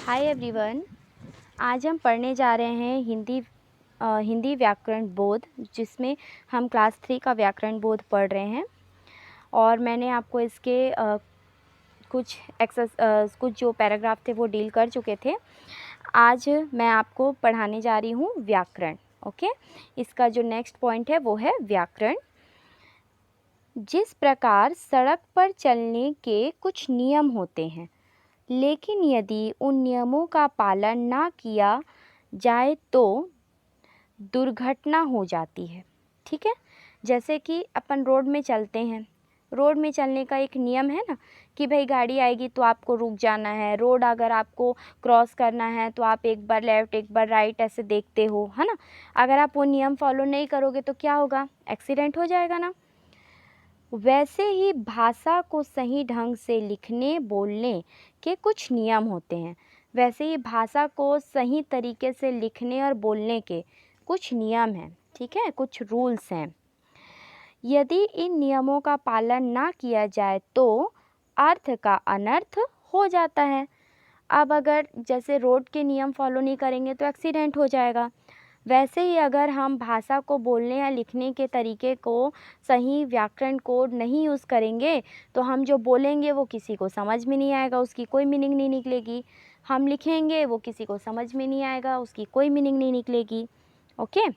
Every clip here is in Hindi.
Hi everyone. आज हम पढ़ने जा रहे हैं हिंदी व्याकरण बोध, जिसमें हम क्लास 3 का व्याकरण बोध पढ़ रहे हैं। और मैंने आपको इसके कुछ जो पैराग्राफ थे वो डील कर चुके थे। आज मैं आपको पढ़ाने जा रही हूँ व्याकरण। ओके, इसका जो नेक्स्ट पॉइंट है वो है व्याकरण। जिस प्रकार सड़क पर चलने के कुछ नियम होते हैं, लेकिन यदि उन नियमों का पालन ना किया जाए तो दुर्घटना हो जाती है। ठीक है, जैसे कि अपन रोड में चलते हैं, रोड में चलने का एक नियम है ना कि भाई गाड़ी आएगी तो आपको रुक जाना है। रोड अगर आपको क्रॉस करना है तो आप एक बार लेफ़्ट एक बार राइट ऐसे देखते हो, है ना। अगर आप वो नियम फॉलो नहीं करोगे तो क्या होगा, एक्सीडेंट हो जाएगा ना। वैसे ही भाषा को सही ढंग से लिखने बोलने के कुछ नियम होते हैं। वैसे ही भाषा को सही तरीके से लिखने और बोलने के कुछ नियम हैं, ठीक है, कुछ रूल्स हैं। यदि इन नियमों का पालन ना किया जाए तो अर्थ का अनर्थ हो जाता है। अब अगर जैसे रोड के नियम फॉलो नहीं करेंगे तो एक्सीडेंट हो जाएगा। वैसे ही अगर हम भाषा को बोलने या लिखने के तरीके को सही व्याकरण कोड नहीं यूज़ करेंगे तो हम जो बोलेंगे वो किसी को समझ में नहीं आएगा, उसकी कोई मीनिंग नहीं निकलेगी। हम लिखेंगे वो किसी को समझ में नहीं आएगा, उसकी कोई मीनिंग नहीं निकलेगी। ओके,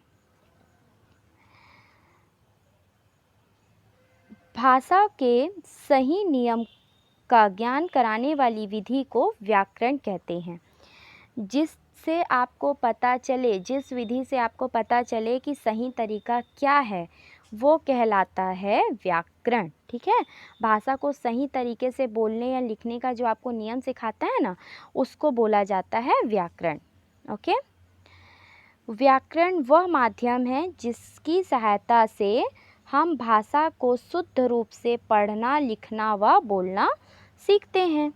भाषा के सही नियम का ज्ञान कराने वाली विधि को व्याकरण कहते हैं। जिस विधि से आपको पता चले कि सही तरीका क्या है वो कहलाता है व्याकरण। ठीक है, भाषा को सही तरीके से बोलने या लिखने का जो आपको नियम सिखाता है ना, उसको बोला जाता है व्याकरण। ओके, व्याकरण वह माध्यम है जिसकी सहायता से हम भाषा को शुद्ध रूप से पढ़ना, लिखना व बोलना सीखते हैं।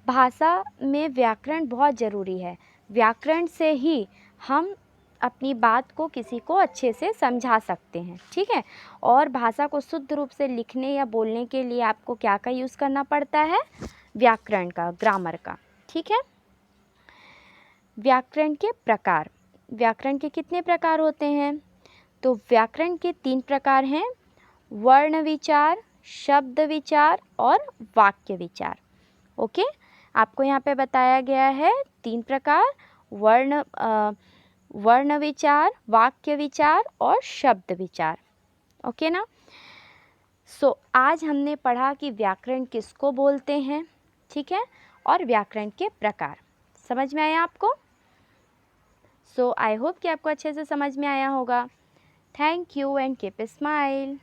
भाषा में व्याकरण बहुत ज़रूरी है। व्याकरण से ही हम अपनी बात को किसी को अच्छे से समझा सकते हैं। ठीक है, और भाषा को शुद्ध रूप से लिखने या बोलने के लिए आपको क्या का यूज़ करना पड़ता है, व्याकरण का, ग्रामर का। ठीक है, व्याकरण के प्रकार। व्याकरण के कितने प्रकार होते हैं? तो व्याकरण के 3 प्रकार हैं: वर्ण विचार, शब्द विचार और वाक्य विचार। ओके, आपको यहाँ पे बताया गया है 3 प्रकार: वर्ण विचार, वाक्य विचार और शब्द विचार। ओके ना। आज हमने पढ़ा कि व्याकरण किसको बोलते हैं, ठीक है, और व्याकरण के प्रकार। समझ में आया आपको? आई होप कि आपको अच्छे से समझ में आया होगा। Thank you and keep smile.